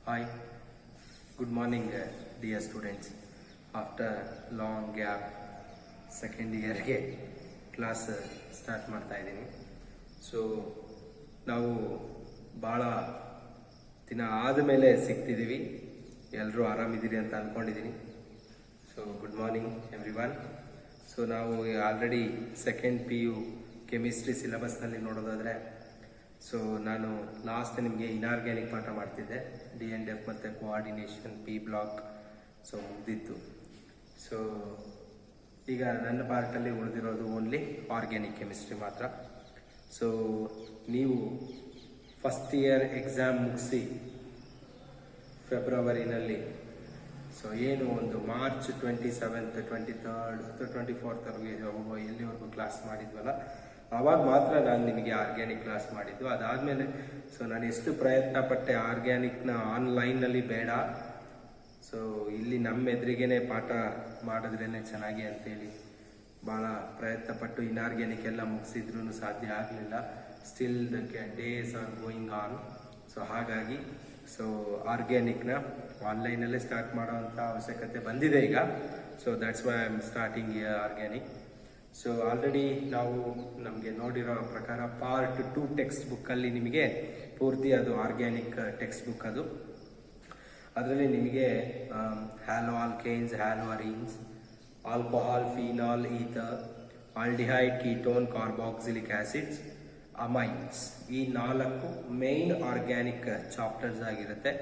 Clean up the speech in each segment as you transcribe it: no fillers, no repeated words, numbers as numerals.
Hi, good morning, dear students. After long gap, second year ಗೆ class start ಮಾಡ್ತಾ ಇದ್ದೀನಿ. So ನಾವು ಭಾಳ ದಿನ ಆದಮೇಲೆ ಸಿಗ್ತಿದ್ದೀವಿ. ಎಲ್ಲರೂ ಆರಾಮಿದ್ದೀರಿ ಅಂತ ಅಂದ್ಕೊಂಡಿದ್ದೀನಿ. So good morning every one. So ನಾವು ಆಲ್ರೆಡಿ ಸೆಕೆಂಡ್ PU ಕೆಮಿಸ್ಟ್ರಿ ಸಿಲೆಬಸ್ನಲ್ಲಿ ನೋಡೋದಾದರೆ, ಸೊ ನಾನು ಲಾಸ್ಟ್ ನಿಮಗೆ ಇನಾರ್ಗ್ಯಾನಿಕ್ ಪಾಠ ಮಾಡ್ತಿದ್ದೆ. D&F ಮತ್ತು ಕೋಆರ್ಡಿನೇಷನ್, P ಬ್ಲಾಕ್ ಸೊ ಮುಗ್ದಿತ್ತು. ಸೊ ಈಗ ನನ್ನ ಪಾರ್ಟಲ್ಲಿ ಉಳಿದಿರೋದು ಓನ್ಲಿ ಆರ್ಗ್ಯಾನಿಕ್ ಕೆಮಿಸ್ಟ್ರಿ ಮಾತ್ರ. ಸೊ ನೀವು ಫಸ್ಟ್ ಇಯರ್ ಎಕ್ಸಾಮ್ ಮುಗಿಸಿ ಫೆಬ್ರವರಿನಲ್ಲಿ ಸೊ ಏನು ಒಂದು ಮಾರ್ಚ್ 27th, 23rd ಅಥವಾ 24th ಎಲ್ಲಿವರೆಗೂ ಕ್ಲಾಸ್ ಮಾಡಿದ್ವಲ್ಲ, ಆವಾಗ ಮಾತ್ರ ನಾನು ನಿಮಗೆ ಆರ್ಗ್ಯಾನಿಕ್ ಕ್ಲಾಸ್ ಮಾಡಿದ್ದು. ಅದಾದಮೇಲೆ ಸೊ ನಾನು ಎಷ್ಟು ಪ್ರಯತ್ನ ಪಟ್ಟೆ ಆರ್ಗ್ಯಾನಿಕ್ನ ಆನ್ಲೈನಲ್ಲಿ ಬೇಡ, ಸೊ ಇಲ್ಲಿ ನಮ್ಮ ಎದುರಿಗೇನೆ ಪಾಠ ಮಾಡಿದ್ರೇ ಚೆನ್ನಾಗಿ ಅಂತೇಳಿ ಭಾಳ ಪ್ರಯತ್ನಪಟ್ಟು ಇನ್ಆರ್ಗ್ಯಾನಿಕ್ ಎಲ್ಲ ಮುಗಿಸಿದ್ರೂ ಸಾಧ್ಯ ಆಗಲಿಲ್ಲ. Still the days are going on. So ಹಾಗಾಗಿ ಸೊ ಆರ್ಗ್ಯಾನಿಕ್ನ ಆನ್ಲೈನಲ್ಲೇ ಸ್ಟಾರ್ಟ್ ಮಾಡೋವಂಥ ಅವಶ್ಯಕತೆ ಬಂದಿದೆ ಈಗ. So that's why I am starting organic. So already ನಾವು ನಮಗೆ ನೋಡಿರೋ ಪ್ರಕಾರ ಪಾರ್ಟ್ 2 ಟೆಕ್ಸ್ಟ್ ಬುಕ್ಕಲ್ಲಿ ನಿಮಗೆ ಪೂರ್ತಿ ಅದು ಆರ್ಗ್ಯಾನಿಕ್ ಟೆಕ್ಸ್ಟ್ ಬುಕ್. ಅದರಲ್ಲಿ ನಿಮಗೆ halo alkanes, halo arenes, alcohol, phenol, ether, aldehyde, ketone, carboxylic acids, amines, ಈ 4 ಮೇನ್ ಆರ್ಗ್ಯಾನಿಕ್ ಚಾಪ್ಟರ್ಸ್ ಆಗಿರುತ್ತೆ.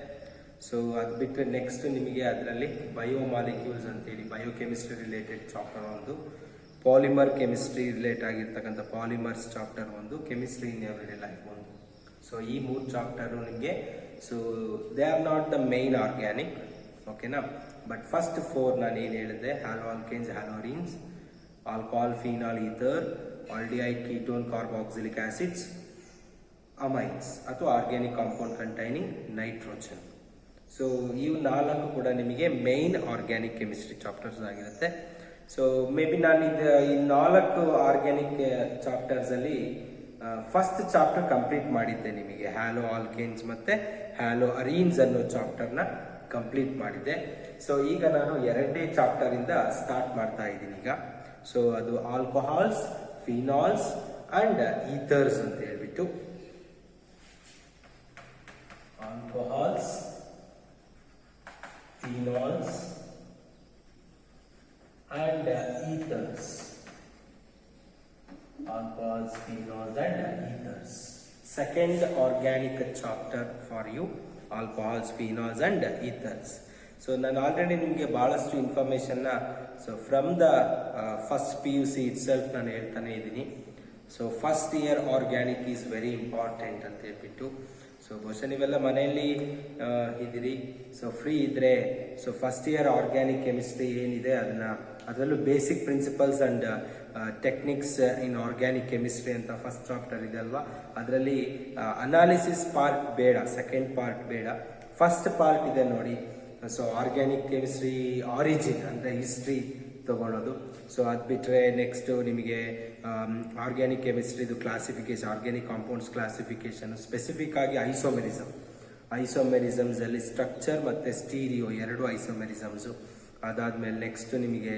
ಸೊ ಅದು ಬಿಟ್ಟರೆ ನೆಕ್ಸ್ಟ್ ನಿಮಗೆ ಅದರಲ್ಲಿ ಬಯೋಮಾಲಿಕ್ಯೂಲ್ಸ್ ಅಂತೇಳಿ ಬಯೋಕೆಮಿಸ್ಟ್ರಿ ರಿಲೇಟೆಡ್ ಚಾಪ್ಟರ್ ಒಂದು, ಪಾಲಿಮರ್ ಕೆಮಿಸ್ಟ್ರಿ ರಿಲೇಟ್ ಆಗಿರ್ತಕ್ಕಂಥ ಪಾಲಿಮರ್ಸ್ ಚಾಪ್ಟರ್ ಒಂದು, ಕೆಮಿಸ್ಟ್ರಿ ಇನ್ ಎವ್ರಿಡೇ ಲೈಫ್ ಒಂದು. ಸೊ ಈ 3 ಚಾಪ್ಟರು ನಿಮಗೆ so they are not the main organic, ಓಕೆನಾ. ಬಟ್ ಫಸ್ಟ್ 4 ನಾನು ಏನು ಹೇಳಿದೆ, halo alkanes, haloarenes, alcohol, phenol, ether, aldehyde, ketone, carboxylic acids, amines ಅಥವಾ organic compound containing nitrogen. So ಇವು 4 ಕೂಡ ನಿಮಗೆ ಮೈನ್ ಆರ್ಗ್ಯಾನಿಕ್ ಕೆಮಿಸ್ಟ್ರಿ ಚಾಪ್ಟರ್ಸ್ ಆಗಿರುತ್ತೆ. ಸೊ ಮೇ ಬಿ ನಾನು ಈ 4 ಆರ್ಗ್ಯಾನಿಕ್ ಚಾಪ್ಟರ್ಸಲ್ಲಿ ಫಸ್ಟ್ ಚಾಪ್ಟರ್ ಕಂಪ್ಲೀಟ್ ಮಾಡಿದ್ದೆ ನಿಮಗೆ. ಹ್ಯಾಲೋ ಆಲ್ಕೇನ್ಸ್ ಮತ್ತು ಹ್ಯಾಲೋ ಅರೀನ್ಸ್ ಅನ್ನೋ ಚಾಪ್ಟರ್ನ ಕಂಪ್ಲೀಟ್ ಮಾಡಿದ್ದೆ. ಸೊ ಈಗ ನಾನು 2ನೇ ಚಾಪ್ಟರಿಂದ ಸ್ಟಾರ್ಟ್ ಮಾಡ್ತಾ ಇದ್ದೀನಿ ಈಗ. ಸೊ ಅದು ಆಲ್ಕೋಹಾಲ್ಸ್, ಫಿನಾಲ್ಸ್ ಅಂಡ್ ಈಥರ್ಸ್ ಅಂತ ಹೇಳ್ಬಿಟ್ಟು, alcohols, phenols and ethers, alcohols, phenols and ethers. Second organic chapter for you, alcohols, phenols and ethers. So ನಾನು ಆಲ್ರೆಡಿ ನಿಮಗೆ ಭಾಳಷ್ಟು ಇನ್ಫಾರ್ಮೇಷನ್ನ so from the first PUC itself ನಾನು ಹೇಳ್ತಾನೆ ಇದ್ದೀನಿ. So first year organic is very important ಅಂತ ಹೇಳ್ಬಿಟ್ಟು, so ಬಹುಶಃ ನೀವೆಲ್ಲ ಮನೆಯಲ್ಲಿ ಇದ್ದೀರಿ. ಸೊ ಫ್ರೀ ಇದ್ದರೆ so first year organic chemistry ಏನಿದೆ ಅದರಲ್ಲೂ basic principles and techniques in organic chemistry ಅಂತ ಫಸ್ಟ್ ಚಾಪ್ಟರ್ ಇದೆ ಅಲ್ವಾ, ಅದರಲ್ಲಿ ಅನಾಲಿಸಿಸ್ ಪಾರ್ಟ್ ಬೇಡ, ಸೆಕೆಂಡ್ ಪಾರ್ಟ್ ಬೇಡ, ಫಸ್ಟ್ ಪಾರ್ಟ್ ಇದೆ ನೋಡಿ. ಸೊ ಆರ್ಗ್ಯಾನಿಕ್ ಕೆಮಿಸ್ಟ್ರಿ ಆರಿಜಿನ್ ಅಂದರೆ ಹಿಸ್ಟ್ರಿ ತಗೊಳ್ಳೋದು. ಸೊ ಅದು ಬಿಟ್ಟರೆ ನೆಕ್ಸ್ಟು ನಿಮಗೆ ಆರ್ಗ್ಯಾನಿಕ್ ಕೆಮಿಸ್ಟ್ರಿದು classification, organic compounds classification, specific ಆಗಿ ಐಸೋಮೆರಿಸಮ್ಸಲ್ಲಿ ಸ್ಟ್ರಕ್ಚರ್ ಮತ್ತು ಸ್ಟೀರಿಯೋ 2 ಐಸೋಮೆರಿಸಮ್ಸು. ಅದಾದಮೇಲೆ ನೆಕ್ಸ್ಟ್ ನಿಮಗೆ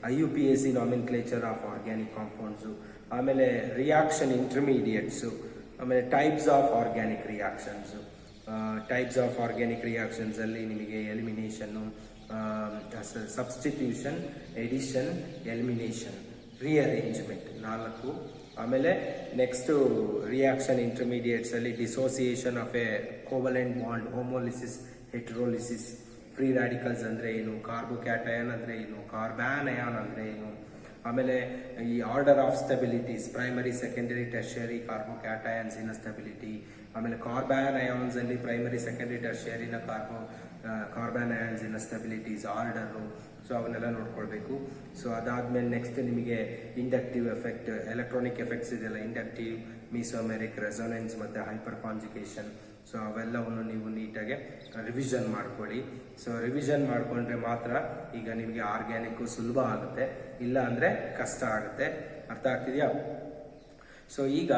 IUPAC nomenclature of organic compounds, ಆಮೇಲೆ ರಿಯಾಕ್ಷನ್ ಇಂಟರ್ಮೀಡಿಯೇಟ್ಸು, ಆಮೇಲೆ types of organic reactions. Types of organic ರಿಯಾಕ್ಷನ್ಸಲ್ಲಿ ನಿಮಗೆ elimination, substitution, addition, elimination, rearrangement 4. ಆಮೇಲೆ ನೆಕ್ಸ್ಟು ರಿಯಾಕ್ಷನ್ ಇಂಟರ್ಮೀಡಿಯೇಟ್ಸಲ್ಲಿ dissociation of a covalent bond, homolysis, heterolysis, free radicals ಅಂದರೆ ಏನು, carbocation ಅಂದರೆ ಏನು, ಕಾರ್ಬ್ಯಾನಯಾನ್ ಅಂದರೆ ಏನು, ಆಮೇಲೆ ಈ order of stabilities, primary, secondary, tertiary ಕಾರ್ಬೋಕ್ಯಾಟಯನ್ಸಿನ ಸ್ಟೆಬಿಲಿಟಿ, ಆಮೇಲೆ ಕಾರ್ಬ್ಯಾನಯಾನ್ಸಲ್ಲಿ ಪ್ರೈಮರಿ, ಸೆಕೆಂಡರಿ, ಟೆರ್ಷಿಯರಿನ ಕಾರ್ಬ್ಯಾನಯಾನ್ಸಿನ ಸ್ಟೆಬಿಲಿಟೀಸ್, ಆರ್ಡರು. ಸೊ ಅವನ್ನೆಲ್ಲ ನೋಡ್ಕೊಳ್ಬೇಕು. ಸೊ ಅದಾದಮೇಲೆ ನೆಕ್ಸ್ಟ್ ನಿಮಗೆ ಇಂಡಕ್ಟಿವ್ ಎಫೆಕ್ಟ್, ಎಲೆಕ್ಟ್ರಾನಿಕ್ ಎಫೆಕ್ಟ್ಸ್ ಇದೆಯಲ್ಲ, ಇಂಡಕ್ಟಿವ್, ಮೀಸೋಮೆರಿಕ್, ರೆಸೊನೆನ್ಸ್ ಮತ್ತು ಹೈಪರ್ ಕಾಂಜುಗೇಷನ್. ಸೊ ಅವೆಲ್ಲವನ್ನು ನೀವು ನೀಟಾಗಿ ರಿವಿಷನ್ ಮಾಡ್ಕೊಳ್ಳಿ. ಸೊ ರಿವಿಷನ್ ಮಾಡಿಕೊಂಡ್ರೆ ಮಾತ್ರ ಈಗ ನಿಮಗೆ ಆರ್ಗ್ಯಾನಿಕ್ಕು ಸುಲಭ ಆಗುತ್ತೆ, ಇಲ್ಲ ಅಂದರೆ ಕಷ್ಟ ಆಗುತ್ತೆ. ಅರ್ಥ ಆಗ್ತಿದೆಯಾ? ಸೊ ಈಗ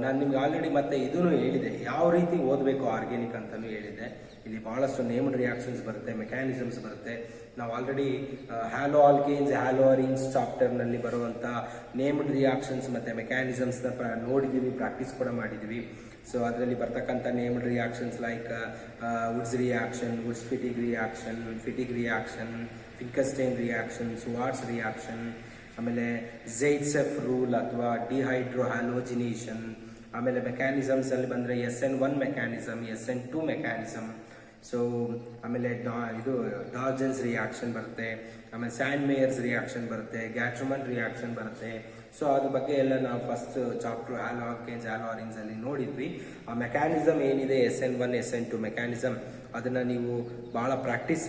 ನಾನು ನಿಮ್ಗೆ ಆಲ್ರೆಡಿ ಮತ್ತೆ ಇದನ್ನು ಹೇಳಿದೆ, ಯಾವ ರೀತಿ ಓದಬೇಕು ಆರ್ಗ್ಯಾನಿಕ್ ಅಂತಲೂ ಹೇಳಿದೆ. ಇಲ್ಲಿ ಬಹಳಷ್ಟು ನೇಮ್ಡ್ ರಿಯಾಕ್ಷನ್ಸ್ ಬರುತ್ತೆ, ಮೆಕ್ಯಾನಿಸಮ್ಸ್ ಬರುತ್ತೆ. ನಾವು ಆಲ್ರೆಡಿ ಹ್ಯಾಲೋ ಆಲ್ಕೇನ್ಸ್, ಹ್ಯಾಲೋ ಅರೀನ್ಸ್ ಚಾಪ್ಟರ್ನಲ್ಲಿ ಬರುವಂಥ ನೇಮ್ಡ್ ರಿಯಾಕ್ಷನ್ಸ್ ಮತ್ತು ಮೆಕ್ಯಾನಿಸಮ್ಸ್ನ ನೋಡಿದ್ದೀವಿ, ಪ್ರಾಕ್ಟೀಸ್ ಕೂಡ ಮಾಡಿದ್ದೀವಿ. ಸೊ ಅದರಲ್ಲಿ ಬರ್ತಕ್ಕಂಥ named reactions like Wurtz reaction, Wurtz Fittig reaction, Finkelstein reaction, Swarts reaction, ಆಮೇಲೆ ಝೈಟ್ಸೆಫ್ ರೂಲ್ ಅಥವಾ ಡಿಹೈಡ್ರೋ ಹ್ಯಾಲೋಜಿನೇಷನ್. ಆಮೇಲೆ ಮೆಕ್ಯಾನಿಸಮ್ಸ್ ಅಲ್ಲಿ ಬಂದರೆ SN1 mechanism, SN2 mechanism. So ಆಮೇಲೆ ಇದು ಡಾರ್ಜನ್ಸ್ ರಿಯಾಕ್ಷನ್ ಬರುತ್ತೆ, ಆಮೇಲೆ ಸ್ಯಾಂಡ್ ಮೇಯರ್ಸ್ ರಿಯಾಕ್ಷನ್ ಬರುತ್ತೆ, ಗ್ಯಾಟ್ರಮನ್ ರಿಯಾಕ್ಷನ್ ಬರುತ್ತೆ. ಸೊ ಅದ್ರ ಬಗ್ಗೆ ಎಲ್ಲ ನಾವು first chapter halo alkanes, halo arenes ಅಲ್ಲಿ ನೋಡಿದ್ವಿ. ಆ ಮೆಕ್ಯಾನಿಸಮ್ ಏನಿದೆ SN1 SN2 ಮೆಕ್ಯಾನಿಸಮ್, ಅದನ್ನು ನೀವು ಭಾಳ ಪ್ರಾಕ್ಟೀಸ್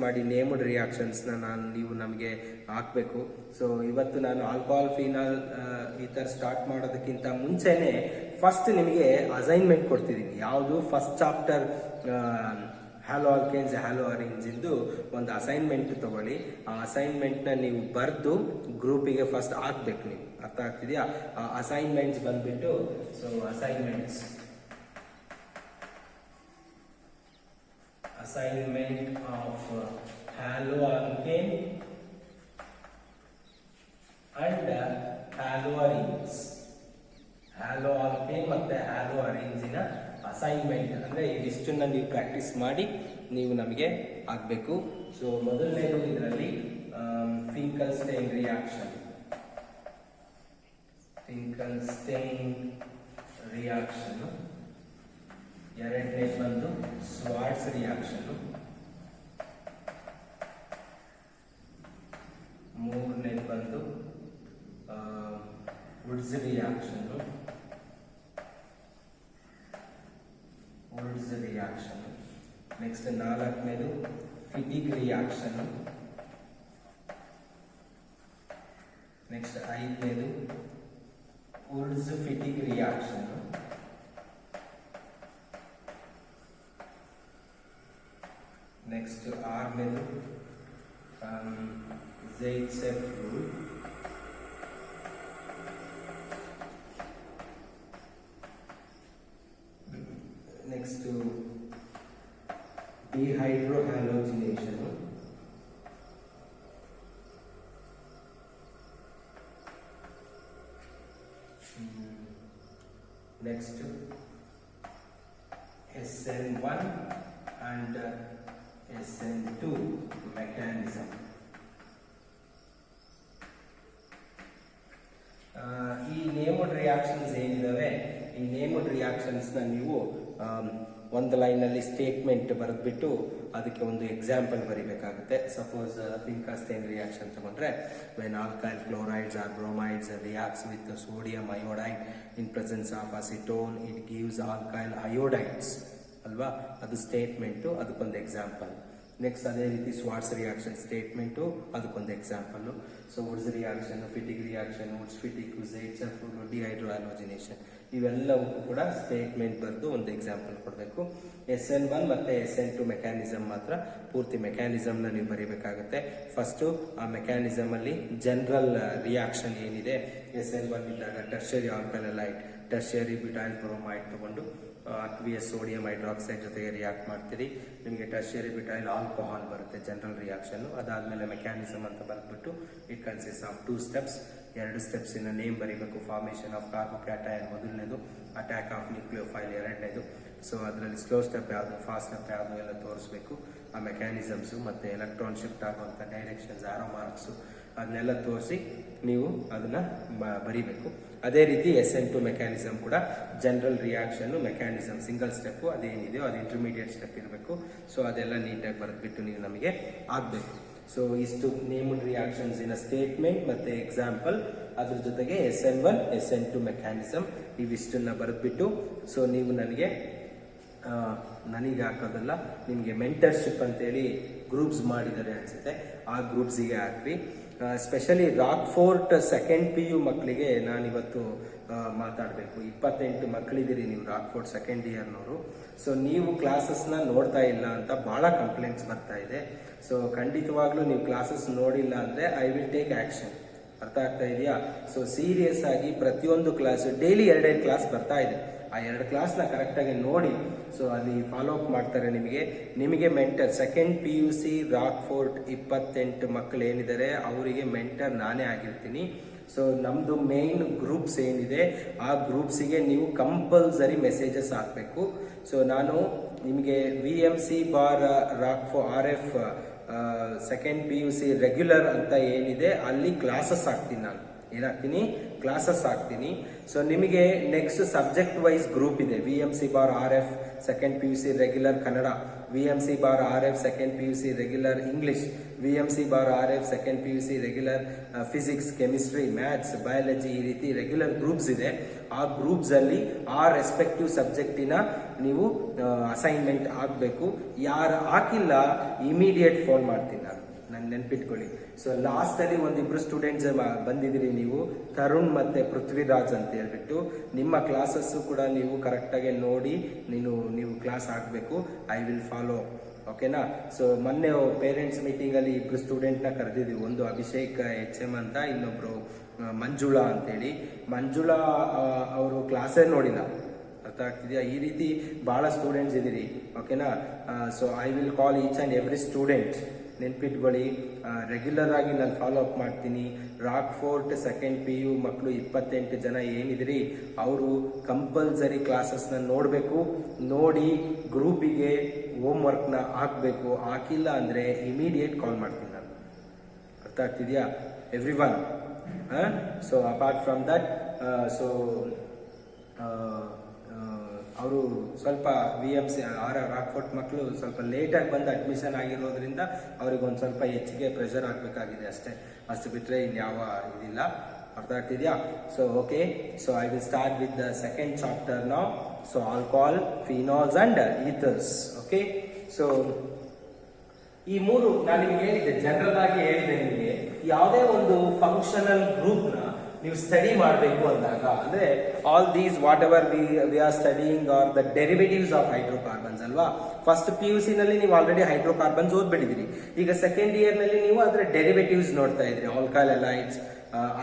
ಮಾಡಿ ನೇಮ್ಡ್ ರಿಯಾಕ್ಷನ್ಸ್ನ ನೀವು ನಮಗೆ ಹಾಕಬೇಕು. ಸೊ ಇವತ್ತು ನಾನು ಆಲ್ಕೋಹಾಲ್ ಫಿನಾಲ್ ಈ ಥರ ಸ್ಟಾರ್ಟ್ ಮಾಡೋದಕ್ಕಿಂತ ಮುಂಚೆನೆ ಫಸ್ಟ್ ನಿಮಗೆ ಅಸೈನ್ಮೆಂಟ್ ಕೊಡ್ತಿದ್ದೀನಿ. ಯಾವುದು first chapter halo alkanes, halo arenes ಇಂದು ಒಂದು ಅಸೈನ್ಮೆಂಟ್ ತಗೊಳ್ಳಿ. ಆ ಅಸೈನ್ಮೆಂಟ್ನ ನೀವು ಬರೆದು ಗ್ರೂಪಿಗೆ ಫಸ್ಟ್ ಹಾಕ್ಬೇಕು. ನೀವು ಅರ್ಥ ಆಗ್ತಿದೆಯಾ? ಆ ಅಸೈನ್ಮೆಂಟ್ಸ್ ಬಂದ್ಬಿಟ್ಟು, so assignment of haloalkane and haloarenes. Haloalkane ಮತ್ತೆ ಹ್ಯಾಲೋಅರೀನ್ಸ್ ಇನ ಅಸೈನ್ಮೆಂಟ್ ಅಂದ್ರೆ ಇದಿಷ್ಟನ್ನ ನೀವು ಪ್ರಾಕ್ಟೀಸ್ ಮಾಡಿ ನೀವು ನಮಗೆ ಆಗಬೇಕು. ಸೊ ಮೊದಲನೇದು ಇದರಲ್ಲಿ ಫಿಂಕಲ್ಸ್ಟೈನ್ ರಿಯಾಕ್ಷನ್, ಎರಡನೇ ಬಂದು ಸ್ವಾರ್ಟ್ಸ್ ರಿಯಾಕ್ಷನ್, ಮೂರನೇ ಬಂದು ವುಡ್ಸ್ ರಿಯಾಕ್ಷನ್, ನೆಕ್ಸ್ಟ್ ನಾಲ್ಕನೇದು ಫಿಟಿಗ್ ರಿಯಾಕ್ಷನ್, ನೆಕ್ಸ್ಟ್ ಐದನೇದು ವುಡ್ಸ್ ಫಿಟಿಗ್ ರಿಯಾಕ್ಷನ್, ನೆಕ್ಸ್ಟ್ ಆರನೇದು Saytzeff rule, next dehydrohalogenation, next SN1 and SN2 mechanism. ಈ ನೇಮ್ಡ್ ರಿಯಾಕ್ಷನ್ಸ್ ಏನಿದಾವೆ, ಈ ನೇಮ್ಡ್ ರಿಯಾಕ್ಷನ್ಸ್ನ ನೀವು ಒಂದು ಲೈನಲ್ಲಿ ಸ್ಟೇಟ್ಮೆಂಟ್ ಬರೆದ್ಬಿಟ್ಟು ಅದಕ್ಕೆ ಒಂದು ಎಕ್ಸಾಂಪಲ್ ಬರೀಬೇಕಾಗುತ್ತೆ. ಸಪೋಸ್ ಫಿಂಕರ್ಸ್ಟೈನ್ ರಿಯಾಕ್ಷನ್ ತಗೊಂಡ್ರೆ, when alkyl chlorides or bromides reacts with sodium iodide in presence of acetone it gives alkyl iodides ಅಲ್ವಾ, ಅದು ಸ್ಟೇಟ್ಮೆಂಟು, ಅದಕ್ಕೊಂದು ಎಕ್ಸಾಂಪಲ್. ನೆಕ್ಸ್ಟ್ ಅದೇ ರೀತಿ ಸ್ವಾರ್ಟ್ಸ್ ರಿಯಾಕ್ಷನ್ ಸ್ಟೇಟ್ಮೆಂಟು, ಅದಕ್ಕೊಂದು example. So Wurtz reaction, Fittig reaction, Wurtz Fittig, Saytzeff rule, dehydrohalogenation, ಇವೆಲ್ಲವಕ್ಕೂ ಕೂಡ statement ಬರೆದು ಒಂದು ಎಕ್ಸಾಂಪಲ್ ಕೊಡಬೇಕು. SN1 ಮತ್ತು SN2 ಮೆಕ್ಯಾನಿಸಮ್ ಮಾತ್ರ ಪೂರ್ತಿ ಮೆಕ್ಯಾನಿಸಮ್ನ ನೀವು ಬರೀಬೇಕಾಗುತ್ತೆ. ಫಸ್ಟು ಆ ಮೆಕ್ಯಾನಿಸಮಲ್ಲಿ ಜನರಲ್ ರಿಯಾಕ್ಷನ್ ಏನಿದೆ, SN1 ಇದ್ದಾಗ tertiary alkyl halide, tertiary butyl bromide ತಗೊಂಡು ಅಕ್ವಿಯಸ್ ಸೋಡಿಯಂ ಹೈಡ್ರಾಕ್ಸೈಡ್ ಜೊತೆಗೆ ರಿಯಾಕ್ಟ್ ಮಾಡ್ತೀರಿ, ನಿಮಗೆ ಟರ್ಷರಿ ಬ್ಯೂಟೈಲ್ ಆಲ್ಕೋಹಾಲ್ ಬರುತ್ತೆ ಜನರಲ್ ರಿಯಾಕ್ಷನ್. ಅದಾದಮೇಲೆ ಮೆಕ್ಯಾನಿಸಮ್ ಅಂತ ಬರೆದ್ಬಿಟ್ಟು ಇಟ್ ಕನ್ಸಿಸ್ಟ್ ಆಫ್ 2 steps. 2 ಸ್ಟೆಪ್ಸಿನ ನೇಮ್ ಬರೀಬೇಕು. ಫಾರ್ಮೇಷನ್ ಆಫ್ ಕಾರ್ಬೋಕ್ಯಾಟಯನ್ ಮೊದಲನೇದು, ಅಟ್ಯಾಕ್ ಆಫ್ ನ್ಯೂಕ್ಲಿಯೋಫೈಲ್ ಎರಡನೇದು. ಸೊ ಅದರಲ್ಲಿ ಸ್ಲೋ ಸ್ಟೆಪ್ ಯಾವುದು, ಫಾಸ್ಟ್ ಸ್ಟೆಪ್ ಯಾವುದು ಎಲ್ಲ ತೋರಿಸ್ಬೇಕು. ಆ ಮೆಕ್ಯಾನಿಸಮ್ಸು ಮತ್ತು ಎಲೆಕ್ಟ್ರಾನ್ ಶಿಫ್ಟ್ ಆಗುವಂಥ ಡೈರೆಕ್ಷನ್ಸ್, ಆರೋ ಮಾರ್ಕ್ಸು, ಅದನ್ನೆಲ್ಲ ತೋರಿಸಿ ನೀವು ಅದನ್ನು ಬರೀಬೇಕು. ಅದೇ ರೀತಿ SN2 ಮೆಕ್ಯಾನಿಸಮ್ ಕೂಡ general reaction mechanism single step ಅದೇನಿದೆಯೋ ಅದು ಇಂಟರ್ಮೀಡಿಯೇಟ್ ಸ್ಟೆಪ್ ಇರಬೇಕು. ಸೊ ಅದೆಲ್ಲ ನೀಟಾಗಿ ಬರೆದ್ಬಿಟ್ಟು ನೀವು ನಮಗೆ ಆಗಬೇಕು. ಸೊ ಇಷ್ಟು ನೇಮ್ಡ್ ರಿಯಾಕ್ಷನ್ಸ್ ಇನ ಸ್ಟೇಟ್ಮೆಂಟ್ ಮತ್ತು ಎಕ್ಸಾಂಪಲ್, ಅದ್ರ ಜೊತೆಗೆ SN1 SN2 ಮೆಕ್ಯಾನಿಸಮ್, ಇವಿಷ್ಟನ್ನ ಬರೆದ್ಬಿಟ್ಟು ಸೊ ನೀವು ನನಗೆ ಹಾಕೋದಲ್ಲ, ನಿಮಗೆ ಮೆಂಟರ್ಶಿಪ್ ಅಂತೇಳಿ ಗ್ರೂಪ್ಸ್ ಮಾಡಿದ್ದಾರೆ ಅನಿಸುತ್ತೆ, ಆ ಗ್ರೂಪ್ಸಿಗೆ ಹಾಕ್ರಿ. ಸ್ಪೆಷಲಿ ರಾಕ್ಫೋರ್ಟ್ ಸೆಕೆಂಡ್ PU ಮಕ್ಕಳಿಗೆ ನಾನಿವತ್ತು ಮಾತಾಡಬೇಕು. 28 ಮಕ್ಕಳಿದ್ದೀರಿ ನೀವು ರಾಕ್ಫೋರ್ಟ್ ಸೆಕೆಂಡ್ ಇಯರ್ನವರು. ಸೊ ನೀವು ಕ್ಲಾಸಸ್ನ ನೋಡ್ತಾ ಇಲ್ಲ ಅಂತ ಭಾಳ ಕಂಪ್ಲೇಂಟ್ಸ್ ಬರ್ತಾ ಇದೆ. ಸೊ ಖಂಡಿತವಾಗ್ಲೂ ನೀವು ಕ್ಲಾಸಸ್ ನೋಡಿಲ್ಲ ಅಂದರೆ ಐ ವಿಲ್ ಟೇಕ್ ಆ್ಯಕ್ಷನ್. ಅರ್ಥ ಆಗ್ತಾ ಇದೆಯಾ? ಸೊ ಸೀರಿಯಸ್ ಆಗಿ ಪ್ರತಿಯೊಂದು ಕ್ಲಾಸ್ ಡೈಲಿ 2 ಕ್ಲಾಸ್ ಬರ್ತಾ ಇದೆ. ಆ 2 ಕ್ಲಾಸ್ನ ಕರೆಕ್ಟಾಗಿ ನೋಡಿ, ಸೊ ಅಲ್ಲಿ ಫಾಲೋ ಅಪ್ ಮಾಡ್ತಾರೆ. ನಿಮಗೆ ಮೆಂಟರ್ ಸೆಕೆಂಡ್ PUC ರಾಕ್ಫೋರ್ಟ್ 28 ಮಕ್ಕಳು ಏನಿದ್ದಾರೆ ಅವರಿಗೆ ಮೆಂಟರ್ ನಾನೇ ಆಗಿರ್ತೀನಿ. ಸೊ ನಮ್ಮದು ಮೇನ್ ಗ್ರೂಪ್ಸ್ ಏನಿದೆ ಆ ಗ್ರೂಪ್ಸಿಗೆ ನೀವು ಕಂಪಲ್ಸರಿ ಮೆಸೇಜಸ್ ಹಾಕಬೇಕು. ಸೊ ನಾನು ನಿಮಗೆ VMC bar RF second PUC regular ಅಂತ ಏನಿದೆ ಅಲ್ಲಿ ಕ್ಲಾಸಸ್ ಹಾಕ್ತೀನಿ. ನಾನು ಏನಾಗ್ತೀನಿ? ಕ್ಲಾಸಸ್ ಹಾಕ್ತೀನಿ. ಸೊ ನಿಮಗೆ ನೆಕ್ಸ್ಟ್ ಸಬ್ಜೆಕ್ಟ್ ವೈಸ್ ಗ್ರೂಪ್ ಇದೆ. VMC bar RF second PUC regular Kannada, VMC bar RF second PUC regular English, VMC bar RF second PUC regular physics, chemistry, maths, biology, ಈ ರೀತಿ ರೆಗ್ಯುಲರ್ ಗ್ರೂಪ್ಸ್ ಇದೆ. ಆ groups ಅಲ್ಲಿ ಆ respective ಸಬ್ಜೆಕ್ಟಿನ ನೀವು assignment ಆಗಬೇಕು. ಯಾರು ಹಾಕಿಲ್ಲ ಇಮಿಡಿಯೇಟ್ ಫೋನ್ ಮಾಡ್ತೀನಿ ನಾನು, ನೆನ್ಪಿಟ್ಕೊಳ್ಳಿ. ಸೊ ಲಾಸ್ಟ್ ಅಲ್ಲಿ ಒಂದಿಬ್ರು ಸ್ಟೂಡೆಂಟ್ಸ್ ಬಂದಿದ್ದೀರಿ ನೀವು, ತರುಣ್ ಮತ್ತೆ ಪೃಥ್ವಿರಾಜ್ ಅಂತ ಹೇಳ್ಬಿಟ್ಟು. ನಿಮ್ಮ ಕ್ಲಾಸಸ್ ಕೂಡ ನೀವು ಕರೆಕ್ಟಾಗಿ ನೋಡಿ ನೀವು ಕ್ಲಾಸ್ ಹಾಕಬೇಕು. ಐ ವಿಲ್ ಫಾಲೋ, ಓಕೆನಾ? ಸೊ ಮೊನ್ನೆ ಪೇರೆಂಟ್ಸ್ ಮೀಟಿಂಗ್ ಅಲ್ಲಿ ಇಬ್ರು ಸ್ಟೂಡೆಂಟ್ನ ಕರೆದಿದ್ದೀವಿ. ಒಂದು ಅಭಿಷೇಕ್ HM ಅಂತ, ಇನ್ನೊಬ್ರು ಮಂಜುಳಾ ಅಂತೇಳಿ. ಮಂಜುಳಾ ಅವರು ಕ್ಲಾಸೇ ನೋಡಿಲ್ಲ. ಅರ್ಥ ಆಗ್ತಿದೆಯಾ? ಈ ರೀತಿ ಬಹಳ ಸ್ಟೂಡೆಂಟ್ಸ್ ಇದ್ದೀರಿ, ಓಕೆನಾ? So I will call each and every student. ನೆನ್ಪಿಟ್ಕೊಳ್ಳಿ, ರೆಗ್ಯುಲರ್ ಆಗಿ ನಾನು ಫಾಲೋ ಅಪ್ ಮಾಡ್ತೀನಿ. ರಾಕ್ಫೋರ್ಟ್ ಸೆಕೆಂಡ್ PU ಮಕ್ಕಳು 28 ಜನ ಏನಿದ್ರಿ ಅವರು ಕಂಪಲ್ಸರಿ ಕ್ಲಾಸಸ್ನ ನೋಡಬೇಕು. ನೋಡಿ ಗ್ರೂಪಿಗೆ ಹೋಮ್ ವರ್ಕ್ನ ಹಾಕಬೇಕು. ಹಾಕಿಲ್ಲ ಅಂದರೆ ಇಮಿಡಿಯೇಟ್ ಕಾಲ್ ಮಾಡ್ತೀನಿ ನಾನು. ಅರ್ಥ ಆಗ್ತಿದೆಯಾ everyone? So apart from that, so ಅವರು ಸ್ವಲ್ಪ VMC ರಾಕ್ಫೋರ್ಟ್ ಮಕ್ಕಳು ಸ್ವಲ್ಪ ಲೇಟಾಗಿ ಬಂದು ಅಡ್ಮಿಷನ್ ಆಗಿರೋದ್ರಿಂದ ಅವ್ರಿಗೆ ಒಂದು ಸ್ವಲ್ಪ ಹೆಚ್ಚಿಗೆ ಪ್ರೆಷರ್ ಆಗಬೇಕಾಗಿದೆ ಅಷ್ಟೇ. ಅಷ್ಟು ಬಿಟ್ಟರೆ ಇನ್ಯಾವ ಇದಿಲ್ಲ. ಅರ್ಥ ಆಗ್ತಿದೆಯಾ? So okay, so I will start with the second chapter now. So alcohol, phenols and ethers. Okay, so ಈ 3 ನಾನು ನಿಮ್ಗೆ ಹೇಳಿದ್ದೆ, ಜನರಲ್ ಆಗಿ ಹೇಳಿದೆ ನಿಮಗೆ. ಯಾವುದೇ ಒಂದು ಫಂಕ್ಷನಲ್ ಗ್ರೂಪ್ನ ನೀವು ಸ್ಟಡಿ ಮಾಡಬೇಕು ಅಂದಾಗ, ಅಂದ್ರೆ all these what ever we are studying are the derivatives of hydrocarbons ಅಲ್ವಾ. ಫಸ್ಟ್ PUC ನಲ್ಲಿ ನೀವು ಆಲ್ರೆಡಿ ಹೈಡ್ರೋಕಾರ್ಬನ್ಸ್ ಓದ್ಬಿಟ್ಟಿದ್ದೀರಿ. ಈಗ ಸೆಕೆಂಡ್ ಇಯರ್ ನಲ್ಲಿ ನೀವು ಅದರ ಡೆರಿವೇಟಿವ್ಸ್ ನೋಡ್ತಾ ಇದ್ರಿ. Alkyl halides,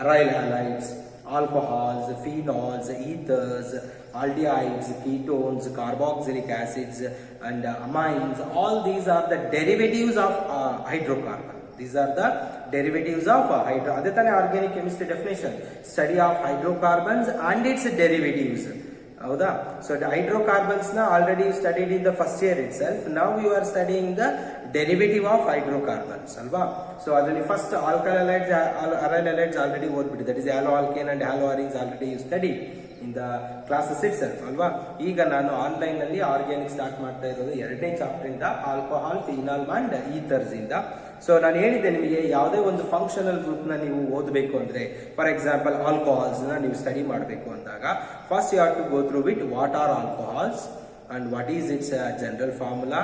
aryl halides, alcohols, phenols, ethers, aldehydes, ketones, carboxylic acids and amines. All these are the derivatives of hydrocarbon. These are the derivatives of hydro. ಅದೇ ತಾನೇ organic chemistry definition, study of hydrocarbons and its derivatives. ಹೌದಾ? So hydrocarbons ನ already studied in the first year itself. Now you are studying the derivative of hydrocarbons ಅಲ್ವಾ. So ಅದರಲ್ಲಿ first alkyl halides, aryl halides already ಓದ್ಬಿಟ್ಟು, that is halo alkane and halo arenes already you study in the classes itself ಅಲ್ವಾ. ಈಗ ನಾನು online ನಲ್ಲಿ organic start ಮಾಡ್ತಾ ಇರೋದು 2ನೇ ಚಾಪ್ಟರ್ ಇಂದ, ಆಲ್ಕೋಹಾಲ್, ಫಿನಾಲ್ ಅಂಡ್ ಈಥರ್ಸ್ ಇಂದ. ಸೊ ನಾನು ಹೇಳಿದ್ದೆ ನಿಮಗೆ, ಯಾವುದೇ ಒಂದು ಫಂಕ್ಷನಲ್ ಗ್ರೂಪ್ ನ ನೀವು ಓದಬೇಕು ಅಂದ್ರೆ, ಫಾರ್ ಎಕ್ಸಾಂಪಲ್ ಆಲ್ಕೋಹಾಲ್ಸ್ ನ ನೀವು ಸ್ಟಡಿ ಮಾಡಬೇಕು ಅಂದಾಗ, first you have to go through with what are alcohols and what is its general formula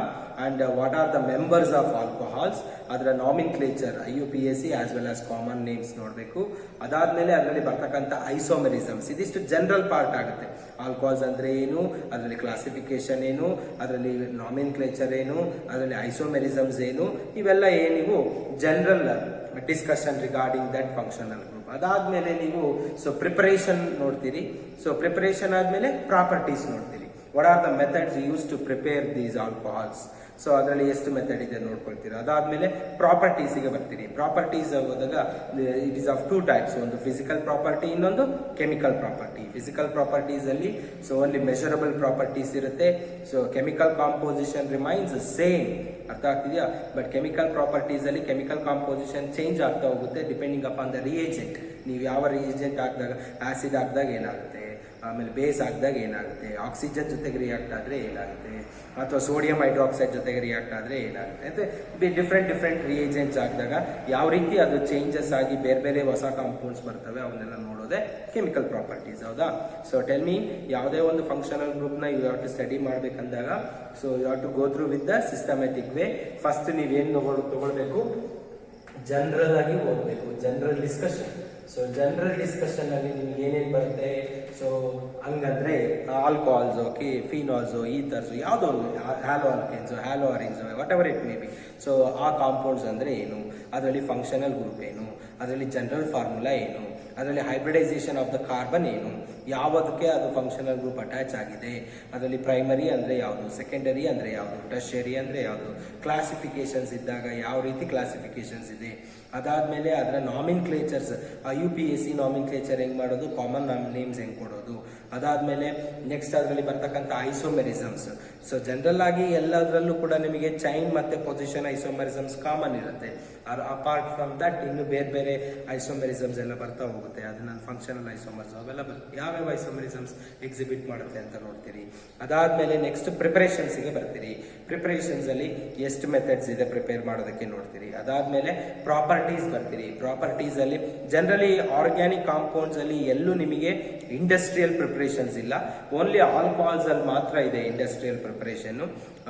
and what are the members of alcohols, ಅದರ nomenclature IUPAC as well as common names ನೋಡಬೇಕು. ಅದಾದ್ಮೇಲೆ ಅದರಲ್ಲಿ ಬರ್ತಕ್ಕಂಥ ಐಸೋಮೆರಿಸಮ್ಸ್, ಇದಿಷ್ಟು general part ಆಗುತ್ತೆ. Alcohols ಅಂದ್ರೆ ಏನು, ಅದರಲ್ಲಿ ಕ್ಲಾಸಿಫಿಕೇಶನ್ ಏನು, ಅದರಲ್ಲಿ ನಾಮಿನ್ಕ್ಲೇಚರ್ ಏನು, ಅದರಲ್ಲಿ ಐಸೋಮೆರಿಸಮ್ಸ್ ಏನು, ಇವೆಲ್ಲ ಏನಿವು general discussion regarding that functional group. ಅದಾದ್ಮೇಲೆ ನೀವು ಸೊ ಪ್ರಿಪರೇಷನ್ ನೋಡ್ತೀರಿ. ಸೊ ಪ್ರಿಪರೇಷನ್ ಆದ್ಮೇಲೆ ಪ್ರಾಪರ್ಟೀಸ್ ನೋಡ್ತೀರಿ. What are the methods used to prepare these alcohols? So ಅದರಲ್ಲಿ ಎಷ್ಟು ಮೆಥಡ್ ಇದೆ ನೋಡ್ಕೊಳ್ತೀರಾ. ಅದಾದ್ಮೇಲೆ ಪ್ರಾಪರ್ಟೀಸ್ಗೆ ಬರ್ತೀರಿ. ಪ್ರಾಪರ್ಟೀಸ್ ಹೋದಾಗ ಇಟ್ ಇಸ್ ಆಫ್ 2 ಟೈಪ್ಸ್, ಒಂದು ಫಿಸಿಕಲ್ ಪ್ರಾಪರ್ಟಿ, ಇನ್ನೊಂದು ಕೆಮಿಕಲ್ ಪ್ರಾಪರ್ಟಿ. ಫಿಸಿಕಲ್ ಪ್ರಾಪರ್ಟೀಸ್ ಅಲ್ಲಿ ಸೊ ಓನ್ಲಿ ಮೆಷರಬಲ್ ಪ್ರಾಪರ್ಟೀಸ್ ಇರುತ್ತೆ. So chemical composition remains same. ಅರ್ಥ ಆಗ್ತಿದೆಯಾ? ಬಟ್ ಕೆಮಿಕಲ್ ಪ್ರಾಪರ್ಟೀಸ್ ಅಲ್ಲಿ ಕೆಮಿಕಲ್ ಕಾಂಪೋಸಿಷನ್ ಚೇಂಜ್ ಆಗ್ತಾ ಹೋಗುತ್ತೆ ಡಿಪೆಂಡಿಂಗ್ ಅಪಾನ್ ದ ರಿಯೇಜೆಂಟ್. ನೀವು ಯಾವ ರಿಯೇಜೆಂಟ್ ಹಾಕಿದಾಗ, ಆಸಿಡ್ ಹಾಕಿದಾಗ ಏನಾಗುತ್ತೆ, ಆಮೇಲೆ ಬೇಸ್ ಹಾಕಿದಾಗ ಏನಾಗುತ್ತೆ, ಆಕ್ಸಿಜನ್ ಜೊತೆಗೆ ರಿಯಾಕ್ಟ್ ಆದರೆ ಏನಾಗುತ್ತೆ, ಅಥವಾ ಸೋಡಿಯಂ ಹೈಡ್ರಾಕ್ಸೈಡ್ ಜೊತೆಗೆ ರಿಯಾಕ್ಟ್ ಆದರೆ ಏನಾಗುತ್ತೆ ಅಂತ ಡಿಫ್ರೆಂಟ್ ರಿಯೇಜೆಂಟ್ಸ್ ಹಾಕಿದಾಗ ಯಾವ ರೀತಿ ಅದು ಚೇಂಜಸ್ ಆಗಿ ಬೇರೆ ಬೇರೆ ಹೊಸ ಕಾಂಪೌಂಡ್ಸ್ ಬರ್ತವೆ, ಅವನ್ನೆಲ್ಲ ನೋಡೋದೆ ಕೆಮಿಕಲ್ ಪ್ರಾಪರ್ಟೀಸ್. ಹೌದಾ? ಸೊ ಟೆಲ್ ಮೀ, ಯಾವುದೇ ಒಂದು ಫಂಕ್ಷನಲ್ ಗ್ರೂಪ್ನ ಯು ಹ್ಯಾವ್ ಟು ಸ್ಟಡಿ ಮಾಡಬೇಕಂದಾಗ, so you have to go through with the systematic way. First ನೀವೇನು ತಗೊಳ್ಬೇಕು, ಜನರಲ್ ಆಗಿ ಓದಬೇಕು, general discussion. So general discussion ಅಲ್ಲಿ ನಿಮ್ಗೆ ಏನೇನು ಬರುತ್ತೆ, ಸೊ ಹಂಗಂದ್ರೆ ಆಲ್ಕೋಹಾಲ್ಸ್ ಫಿನಾಲ್ಸ್ ಈಥರ್ಸ್ ಯಾವುದೋ halo alkanes halo arenes whatever it may be. So ಆ ಕಾಂಪೌಂಡ್ಸ್ ಅಂದರೆ ಏನು, ಅದರಲ್ಲಿ ಫಂಕ್ಷನಲ್ ಗ್ರೂಪ್ ಏನು, ಅದರಲ್ಲಿ ಜನರಲ್ ಫಾರ್ಮುಲಾ ಏನು, ಅದರಲ್ಲಿ ಹೈಬ್ರಿಡೈಸೇಷನ್ ಆಫ್ ದ ಕಾರ್ಬನ್ ಏನು, ಯಾವುದಕ್ಕೆ ಅದು ಫಂಕ್ಷನಲ್ ಗ್ರೂಪ್ ಅಟ್ಯಾಚ್ ಆಗಿದೆ, ಅದರಲ್ಲಿ ಪ್ರೈಮರಿ ಅಂದರೆ ಯಾವುದು, ಸೆಕೆಂಡರಿ ಅಂದರೆ ಯಾವುದು, ಟರ್ಷರಿ ಅಂದರೆ ಯಾವುದು, ಕ್ಲಾಸಿಫಿಕೇಶನ್ಸ್ ಇದ್ದಾಗ ಯಾವ ರೀತಿ ಕ್ಲಾಸಿಫಿಕೇಶನ್ಸ್ ಇದೆ, ಅದಾದಮೇಲೆ ಅದರ ನಾಮಿನ್ಕ್ಲೇಚರ್ಸ್ UPSC ನಾಮಿನ್ಕ್ಲೇಚರ್ ಹೆಂಗೆ ಮಾಡೋದು, ಕಾಮನ್ ನೇಮ್ಸ್ ಹೆಂಗೆ ಕೊಡೋದು, ಅದಾದಮೇಲೆ ನೆಕ್ಸ್ಟ್ ಅದರಲ್ಲಿ ಬರ್ತಕ್ಕಂಥ ಐಸೋಮೆರಿಸಮ್ಸ್. ಸೊ ಜನರಲ್ ಆಗಿ ಎಲ್ಲದರಲ್ಲೂ ಕೂಡ ನಿಮಗೆ ಚೈನ್ ಮತ್ತು ಪೊಸಿಷನ್ ಐಸೋಮೆರಿಸಮ್ಸ್ ಕಾಮನ್ ಇರುತ್ತೆ. ಅಪಾರ್ಟ್ ಫ್ರಮ್ ದಟ್ ಇನ್ನು ಬೇರೆ ಬೇರೆ ಐಸೋಮೆರಿಸಮ್ಸ್ ಎಲ್ಲ ಬರ್ತಾ ಹೋಗುತ್ತೆ. ಅದನ್ನ ಫಂಕ್ಷನಲ್ ಐಸೋಮರ್ಸ್ ಅವೆಲ್ಲ ಯಾವ್ಯಾವ ಐಸೋಮೆರಿಸಮ್ಸ್ ಎಕ್ಸಿಬಿಟ್ ಮಾಡುತ್ತೆ ಅಂತ ನೋಡ್ತೀರಿ. ಅದಾದಮೇಲೆ ನೆಕ್ಸ್ಟ್ ಪ್ರಿಪರೇಷನ್ಸ್ಗೆ ಬರ್ತೀರಿ. ಪ್ರಿಪರೇಷನ್ಸ್ ಅಲ್ಲಿ ಎಷ್ಟು ಮೆಥಡ್ಸ್ ಇದೆ ಪ್ರಿಪೇರ್ ಮಾಡೋದಕ್ಕೆ ನೋಡ್ತೀರಿ. ಅದಾದಮೇಲೆ ಪ್ರಾಪರ್ಟೀಸ್ ಬರ್ತೀರಿ. ಪ್ರಾಪರ್ಟೀಸ್ ಅಲ್ಲಿ ಜನರಲಿ ಆರ್ಗ್ಯಾನಿಕ್ ಕಾಂಪೌಂಡ್ಸ್ ಅಲ್ಲಿ ಎಲ್ಲೂ ನಿಮಗೆ ಇಂಡಸ್ಟ್ರಿಯಲ್ ಪ್ರಿಪರೇಷನ್ಸ್ ಇಲ್ಲ, ಓನ್ಲಿ ಆಲ್ಕೋಹಾಲ್ಸ್ ಅಲ್ಲಿ ಮಾತ್ರ ಇದೆ ಇಂಡಸ್ಟ್ರಿಯಲ್ ಪ್ರಿಪರೇಷನ್.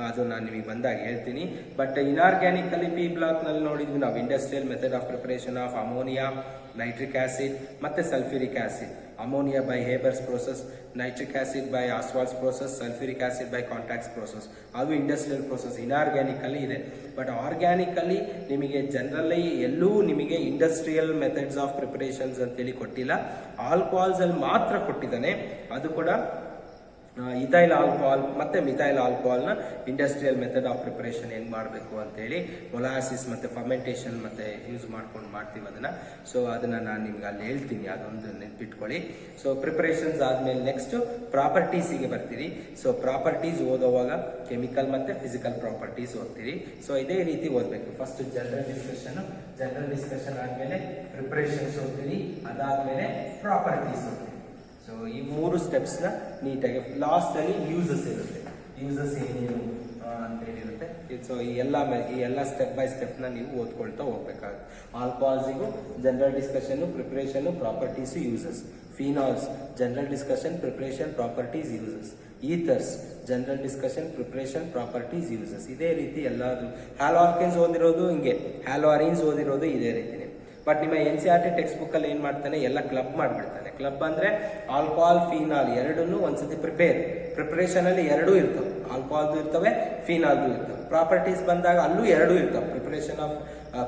ಅದು ನಾನು ನಿಮಗೆ ಬಂದಾಗ ಹೇಳ್ತೀನಿ. ಬಟ್ ಇನ್ಆರ್ಗ್ಯಾನಿಕ್ ಅಲ್ಲಿ ಪಿ ಬ್ಲಾಕ್ ನಲ್ಲಿ ನೋಡಿದ್ವಿ ನಾವು industrial method of preparation of ammonia, nitric acid ಮತ್ತೆ sulphuric acid. Ammonia by Haber's process, nitric acid by Ostwald's process, sulphuric acid by contacts process. ಅದು ಇಂಡಸ್ಟ್ರಿಯಲ್ ಪ್ರೋಸೆಸ್ ಇನ್ಆರ್ಗ್ಯಾನಿಕ್ ಅಲ್ಲಿ ಇದೆ. But organic ಅಲ್ಲಿ ನಿಮಗೆ generally ಎಲ್ಲೂ ನಿಮಗೆ ಇಂಡಸ್ಟ್ರಿಯಲ್ ಮೆಥಡ್ಸ್ ಆಫ್ ಪ್ರಿಪರೇಷನ್ಸ್ ಅಂತೇಳಿ ಕೊಟ್ಟಿಲ್ಲ. ಆಲ್ಕೋಹಾಲ್ಸ್ ಅಲ್ಲಿ ಮಾತ್ರ ಕೊಟ್ಟಿದ್ದಾನೆ. ಅದು ಕೂಡ ಇಥೈಲ್ ಆಲ್ಕೋಹಾಲ್ ಮತ್ತೆ ಮಿಥೈಲ್ ಆಲ್ಕೋಹಾಲ್ನ ಇಂಡಸ್ಟ್ರಿಯಲ್ ಮೆಥಡ್ ಆಫ್ ಪ್ರಿಪರೇಷನ್ ಹೆಂಗ್ ಮಾಡಬೇಕು ಅಂತೇಳಿ ಮೊಲಾಸಿಸ್ ಮತ್ತೆ ಫರ್ಮೆಂಟೇಷನ್ ಮತ್ತೆ ಯೂಸ್ ಮಾಡ್ಕೊಂಡು ಮಾಡ್ತೀವಿ ಅದನ್ನ. ಸೊ ಅದನ್ನ ನಾನು ನಿಮ್ಗೆ ಅಲ್ಲಿ ಹೇಳ್ತೀನಿ, ಅದೊಂದು ನೆನ್ಪಿಟ್ಕೊಳ್ಳಿ. ಸೊ ಪ್ರಿಪರೇಷನ್ಸ್ ಆದ್ಮೇಲೆ ನೆಕ್ಸ್ಟ್ ಪ್ರಾಪರ್ಟೀಸಿಗೆ ಬರ್ತೀರಿ. ಸೊ ಪ್ರಾಪರ್ಟೀಸ್ ಓದುವಾಗ ಕೆಮಿಕಲ್ ಮತ್ತೆ ಫಿಸಿಕಲ್ ಪ್ರಾಪರ್ಟೀಸ್ ಓದ್ತೀರಿ. ಸೊ ಇದೇ ರೀತಿ ಓದಬೇಕು. ಫಸ್ಟ್ ಜನರಲ್ ಡಿಸ್ಕಷನ್ ಆದ್ಮೇಲೆ ಪ್ರಿಪರೇಷನ್ಸ್ ಓದ್ತೀರಿ, ಅದಾದ್ಮೇಲೆ ಪ್ರಾಪರ್ಟೀಸ್ ಓದ್ತೀರಿ. ಸೊ ಈ ಮೂರು ಸ್ಟೆಪ್ಸ್ನ ನೀಟಾಗಿ ಲಾಸ್ಟ್ ಅಲ್ಲಿ ಯೂಸಸ್ ಇರುತ್ತೆ. ಯೂಸಸ್ ಏನೇನು ಅಂತ ಹೇಳಿರುತ್ತೆ. ಸೊ ಈ ಎಲ್ಲ ಸ್ಟೆಪ್ ಬೈ ಸ್ಟೆಪ್ನ ನೀವು ಓದ್ಕೊಳ್ತಾ ಹೋಗ್ಬೇಕಾಗುತ್ತೆ. ಆಲ್ಕೋಹಾಲ್ಸಿಗೂ general discussion, preparation, properties, uses. Phenols general discussion, preparation, properties, uses. Ethers general discussion, preparation, properties, uses. ಇದೇ ರೀತಿ ಎಲ್ಲಾದ್ರು ಹ್ಯಾಲೋ ಆಲ್ಕೇನ್ಸ್ ಓದಿರೋದು ಹಿಂಗೆ, ಹ್ಯಾಲೋ ಅರೀನ್ಸ್ ಓದಿರೋದು ಇದೇ ರೀತಿನೇ. ಬಟ್ ನಿಮ್ಮ NCERT ಟೆಕ್ಸ್ಟ್ ಬುಕ್ ಅಲ್ಲಿ ಏನ್ ಮಾಡ್ತಾನೆ, ಎಲ್ಲ ಕ್ಲಬ್ ಮಾಡ್ಬಿಡ್ತಾನೆ. ಕ್ಲಬ್ ಅಂದ್ರೆ ಆಲ್ಕೋಹಾಲ್, ಫಿನಾಲ್ ಎರಡನ್ನೂ ಒಂದ್ಸತಿ ಪ್ರಿಪರೇಷನ್ ಅಲ್ಲಿ ಎರಡೂ ಇರ್ತವೆ. ಆಲ್ಕೋಹಾಲ್ದು ಇರ್ತವೆ, ಫಿನಾಲ್ದು ಇರ್ತವೆ. ಪ್ರಾಪರ್ಟೀಸ್ ಬಂದಾಗ ಅಲ್ಲೂ ಎರಡೂ ಇರ್ತವೆ. Preparation of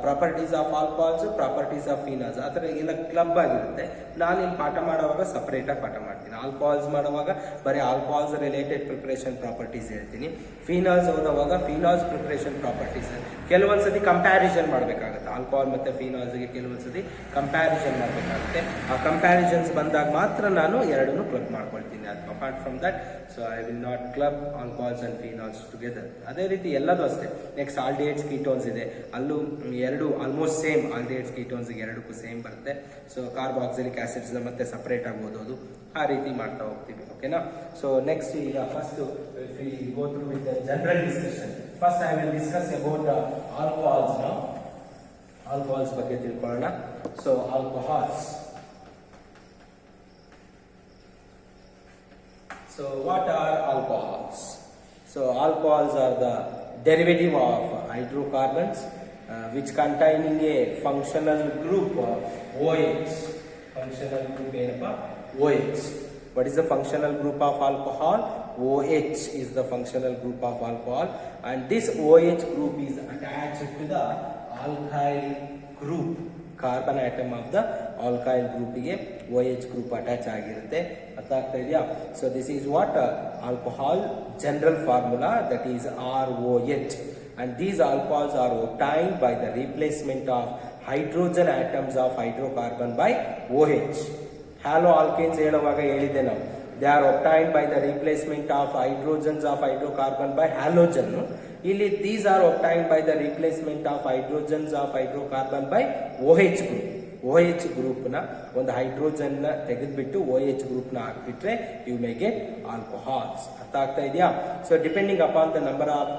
properties of alcohols, properties of phenols, ಆ ಥರ ಎಲ್ಲ ಕ್ಲಬ್ ಆಗಿರುತ್ತೆ. ನಾನು ಇಲ್ಲಿ ಪಾಠ ಮಾಡುವಾಗ ಸಪರೇಟ್ ಆಗಿ ಪಾಠ ಮಾಡ್ತೀನಿ. ಆಲ್ಕೋಹಾಲ್ಸ್ ಮಾಡುವಾಗ ಬರೀ ಆಲ್ಕೋಹಾಲ್ಸ್ ರಿಲೇಟೆಡ್ ಪ್ರಿಪರೇಷನ್ ಪ್ರಾಪರ್ಟೀಸ್ ಹೇಳ್ತೀನಿ. ಫಿನಾಲ್ಸ್ ಓದುವಾಗ ಫಿನಾಲ್ಸ್ ಪ್ರಿಪರೇಷನ್ ಪ್ರಾಪರ್ಟೀಸ್. ಕೆಲವೊಂದ್ಸತಿ ಕಂಪ್ಯಾರಿಸನ್ ಮಾಡಬೇಕಾಗುತ್ತೆ. ಆಲ್ಕೋಹಾಲ್ ಮತ್ತೆ ಫಿನಾಲ್ಸ್ಗೆ ಕೆಲವೊಂದ್ಸತಿ ಕಂಪ್ಯಾರಿಸನ್ ಮಾಡಬೇಕಾಗುತ್ತೆ. ಆ ಕಂಪ್ಯಾರಿಸನ್ಸ್ ಬಂದಾಗ ಮಾತ್ರ ನಾನು ಎರಡನ್ನೂ ಕ್ಲಬ್ ಮಾಡ್ಕೊಳ್ತೀನಿ. ಅದು apart from that so I will not club alcohols and phenols together. ಅದೇ ರೀತಿ ಎಲ್ಲದೂ ಅಷ್ಟೇ. ನೆಕ್ಸ್ಟ್ ಆಲ್ಡಿಹೈಡ್ಸ್ ಕೀಟೋನ್ಸ್ ಇದೆ, ಅಲ್ಲೂ ಎರಡು ಆಲ್ಮೋಸ್ಟ್ ಸೇಮ್. ಆಲ್ಡಿಹೈಡ್ಸ್ ಕೀಟೋನ್ಸ್ ಎರಡಕ್ಕೂ ಸೇಮ್ ಬರುತ್ತೆ. ಸೊ ಕಾರ್ಬಾಕ್ಸಿಲಿಕ್ ಆಸಿಡ್ಸ್ ಮತ್ತೆ ಸಪರೇಟ್ ಆಗಿ ಓದೋದು, ಆ ರೀತಿ ಮಾಡ್ತಾ ಹೋಗ್ತೀವಿ. ಓಕೆನಾ? ಸೊ ನೆಕ್ಸ್ಟ್ ಈಗ first go through with general discussion. First I will discuss about alcohols. ನಾವು ಆಲ್ಕೋಹಾಲ್ಸ್ ಬಗ್ಗೆ ತಿಳ್ಕೊಳ್ಳೋಣ. So alcohols. So what are alcohols? So alcohols are the derivative of hydrocarbons which containing a functional group OH. Functional group ಏನಪ್ಪ? OH. What is the functional group of alcohol? OH is the functional group of alcohol, and this OH group is attached to the alkyl group. Carbon atom of the alkyl ಗ್ರೂಪಿಗೆ OH group attach ಆಗಿರುತ್ತೆ. ಅರ್ಥ ಆಗ್ತಾ ಇದೆಯಾ? So this is what alcohol general formula, that is ROH. and these alcohols are obtained by the replacement of hydrogen atoms of hydrocarbon by OH. Hello alkanes ಹೇಳುವಾಗ ಹೇಳಿದೆ ನಾವು, they are obtained by the replacement of hydrogens of hydrocarbon by halogen. ಇಲ್ಲಿ these are obtained by the replacement of hydrogens of hydrocarbon by OH group. OH group ನ ಒಂದು hydrogen ನ ತೆಗೆದ್ಬಿಟ್ಟು OH group ನ ಹಾಕ್ಬಿಟ್ರೆ ಯು ಮೇ ಗೆಟ್ ಆಲ್ಕೋಹಾಲ್ಸ್. ಅರ್ಥ ಆಗ್ತಾ ಇದೆಯಾ? So depending upon the number of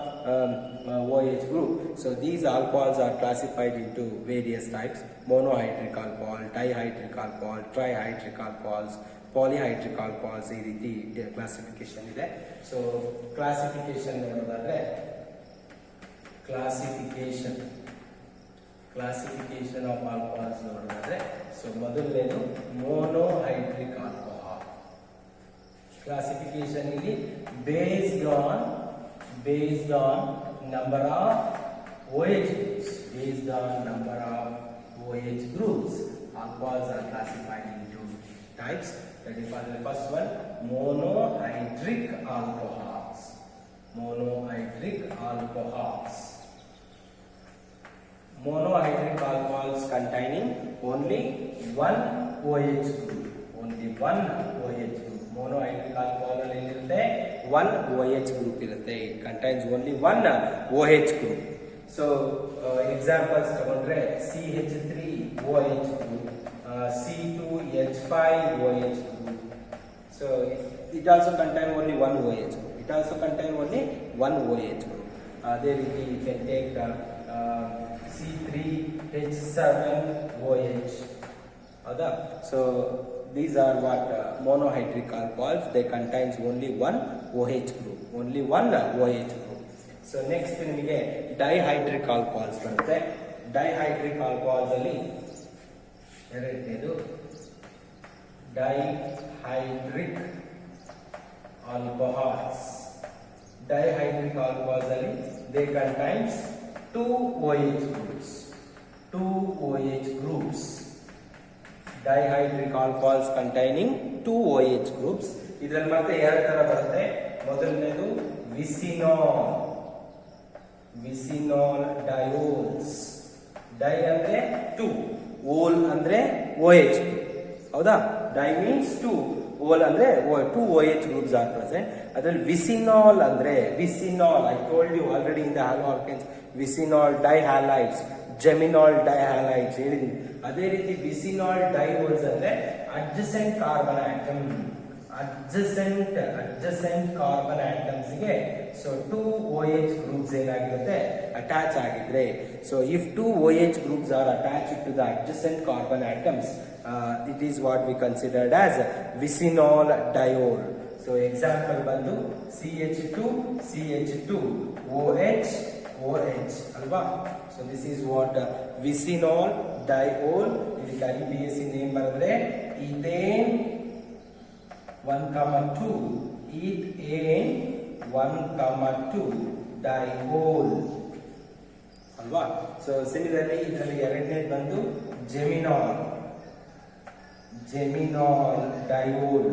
OH group, so these alcohols are classified into various types: monohydric alcohol, dihydric alcohol, trihydric alcohols, polyhydric alcohols. ಈ ರೀತಿ classification ಇದೆ. So classification ನೋಡೋದಾದ್ರೆ classification of alcohols ನೋಡೋದಾದ್ರೆ, so ಮೊದಲನೇದು ಮೋನೋಹೈಡ್ರಿಕ್ alcohol. Classification ಇಲ್ಲಿ based on number of OH groups. Based on number of OH groups, alcohols are classified into types. That is for the first one, monohydric alcohols. Monohydric alcohols. Monohydric alcohols containing only one OH group. Only one OH group. Monohydric alcohol allirutte one OH group irutte. It contains only one OH group. So examples tagondre CH3OH group, C2H5OH group. So it also contains only one OH group. It also contains only one OH group. There you can take C3H7OH. So these are what monohydric alcohols. They contains only one OH group. Only one OH group. So next ನಿಮಗೆ dihydric alcohols ಬರುತ್ತೆ. Dihydric alcohols ಅಲ್ಲಿ ಎರಡನೇದು dihydric alcohols. Dihydric alcohols ಅಲ್ಲಿ they contains two OH groups. Two OH groups. Dihydric alcohols containing two OH groups. ಇದರಲ್ಲಿ ಮತ್ತೆ ಎರಡು ತರ ಬರುತ್ತೆ. ಮೊದಲನೇದು ವಿಸಿನಾಲ್ ಡಯೋಲ್ಸ್. ಡೈ ಅಂದ್ರೆ ಟೂ, ಓಲ್ ಅಂದ್ರೆ OH group. ಹೌದಾ? ಡೈ ಮೀನ್ಸ್ ಟೂ, ಓಲ್ ಅಂದ್ರೆ two OH groups are present. ಅದರಲ್ಲಿ ವಿಸಿನಾಲ್ ಅಂದ್ರೆ I told you already in the haloalkanes, ವಿಸಿನಾಲ್ ಡೈಹ್ಯಾಲೈಡ್ಸ್, ಜೆಮಿನಾಲ್ ಡೈಹ್ಯಾಲೈಡ್ಸ್ ಹೇಳಿದೀನಿ. ಅದೇ ರೀತಿ ವಿಸಿನಾಲ್ ಡಯೋಲ್ಸ್ ಅಂದ್ರೆ adjacent carbon atom. Adjacent carbon atoms ಗೆ ಸೊ ಟೂ OH ಗ್ರೂಪ್ಸ್ ಏನಾಗಿರುತ್ತೆ ಅಟ್ಯಾಚ್ ಆಗಿದ್ರೆ. So if two OH groups are attached to the adjacent carbon atoms, it is what we considered as vicinal diol. So example ಬಂದು CH2OH ಅಲ್ವಾ? So this is what vicinal diol. ಇದಕ್ಕೆ IUPAC name ಬರೆದ್ರೆ ethane 1,2, ethane 1,2 diol ಅಲ್ವಾ? So similarly ಇದರಲ್ಲಿ ಎರಡನೇದು ಬಂದು geminal diol.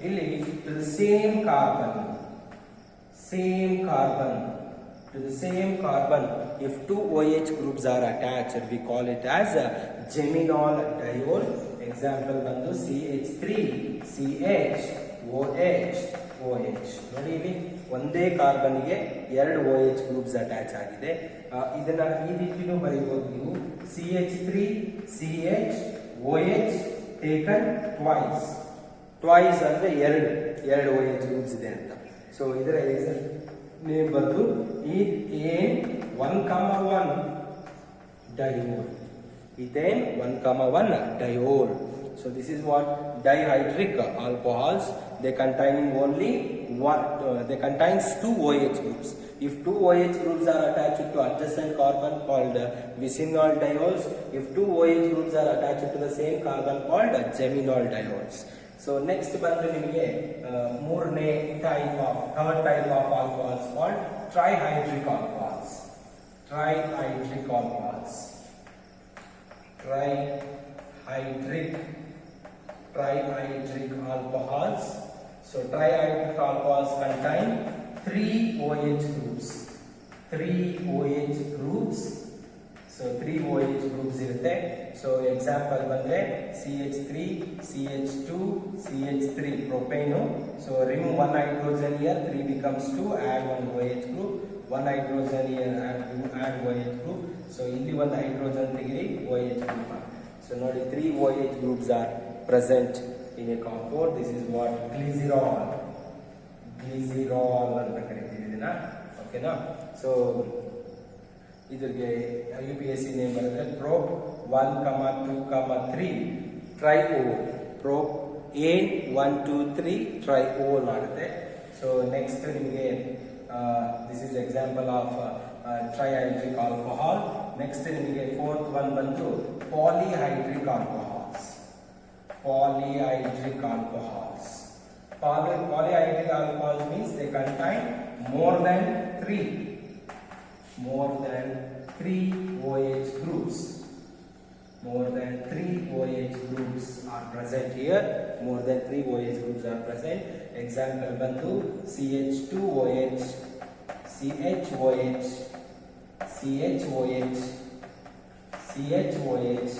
ಇಲ್ಲಿ same carbon to the same carbon, if two OH groups are attached, we call it as a geminol diol. Example ಬಂದು CH3CHOH. ನೋಡಿ ಇಲ್ಲಿ ಒಂದೇ ಕಾರ್ಬನ್ ಗೆ ಎರಡು OH ಗ್ರೂಪ್ಸ್ ಅಟ್ಯಾಚ್ ಆಗಿದೆ. ಇದನ್ನ ಈ ರೀತಿನೂ ಬರೀಬಹುದು ನೀವು, CH3CHOH ಟೇಕನ್ ಟ್ವೈಸ್ ಅಂದ್ರೆ ಎರಡು OH ಗ್ರೂಪ್ಸ್ ಇದೆ ಅಂತ. ಸೊ ಇದರ ನೇಮ್ ಬಂದು ethane 1,1 diol. Ethane 1,1 diol. So this is what dihydric alcohols. They contain only they contains two OH groups. If two OH groups are attached to adjacent carbon called vicinal diols. If two OH groups are attached to the same carbon called geminal diols. So next ಬಂದು ನಿಮಗೆ ಮೂರನೇ third type of alcohols called trihydric alcohols. Trihydric alcohols. So trihydric alcohols contain three OH groups. So three OH groups irutte. So example bandre CH3, CH2, CH3 propane. So remove one hydrogen here, 3 becomes 2, add one OH group, one hydrogen here, add OH group. So illi one hydrogen tegiri OH group. So nodi three OH groups are present in a compound. This is what glycerol anta ಕರೀತೀವಿ ಇದನ್ನ. ಓಕೆನಾ? So ಇದಕ್ಕೆ IUPAC name ಬರುತ್ತೆ ಪ್ರೋಪ್ 1,2,3 ಟ್ರೈಓಲ್. ಪ್ರೋಪ್ 1,2,3 triol ಆಗುತ್ತೆ. So next ನಿಮಗೆ this is example of trihydric alcohol. Next ನಿಮಗೆ fourth one ಬಂದು polyhydric alcohols. polyhydric alcohols. Polyhydric alcohols means they contain more than 3 OH groups. More than 3 OH groups are present here. More than 3 OH groups are present. Example bantu CH2OH, CHOH, CHOH, CHOH,